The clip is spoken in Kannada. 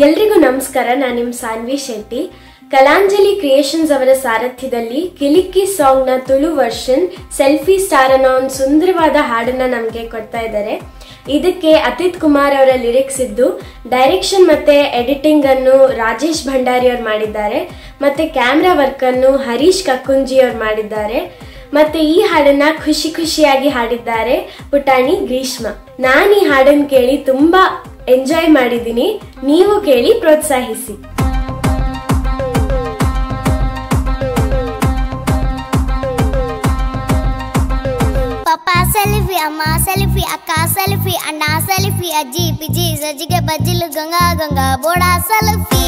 ಎಲ್ರಿಗೂ ನಮಸ್ಕಾರ. ನಾನು ನಿಮ್ಮ ಸಾನ್ವಿ ಶೆಟ್ಟಿ. ಕಲಾಂಜಲಿ ಕ್ರಿಯೇಷನ್ಸ್ ಅವರ ಸಾರಥ್ಯದಲ್ಲಿ ಕಿಲಿಕ್ಕಿ ಸಾಂಗ್ ನ ತುಳು ವರ್ಷನ್ ಸೆಲ್ಫಿ ಸ್ಟಾರ್ ಅನ್ನೋ ಒಂದು ಸುಂದರವಾದ ಹಾಡನ್ನ ನಮಗೆ ಕೊಡ್ತಾ ಇದ್ದಾರೆ. ಇದಕ್ಕೆ ಅತಿತ್ ಕುಮಾರ್ ಅವರ ಲಿರಿಕ್ಸ್ ಇದ್ದು ಡೈರೆಕ್ಷನ್ ಮತ್ತೆ ಎಡಿಟಿಂಗ್ ಅನ್ನು ರಾಜೇಶ್ ಭಂಡಾರಿ ಅವರು ಮಾಡಿದ್ದಾರೆ. ಮತ್ತೆ ಕ್ಯಾಮ್ರಾ ವರ್ಕ್ ಅನ್ನು ಹರೀಶ್ ಕಕ್ಕುಂಜಿ ಅವರು ಮಾಡಿದ್ದಾರೆ. ಮತ್ತೆ ಈ ಹಾಡನ್ನ ಖುಷಿಯಾಗಿ ಹಾಡಿದ್ದಾರೆ ಪುಟಾಣಿ ಗ್ರೀಷ್ಮ. ನಾನು ಈ ಹಾಡನ್ನು ಕೇಳಿ ತುಂಬಾ ಎಂಜಾಯ್ ಮಾಡಿದ್ದೀನಿ. ನೀವು ಕೇಳಿ ಪ್ರೋತ್ಸಾಹಿಸಿ. पापा सेल्फी, अम्मा सेल्फी, अक्का सेल्फी, अन्ना selfie, अज्जी PG सजिगे basil Ganga Ganga बोड़ा सेल्फी.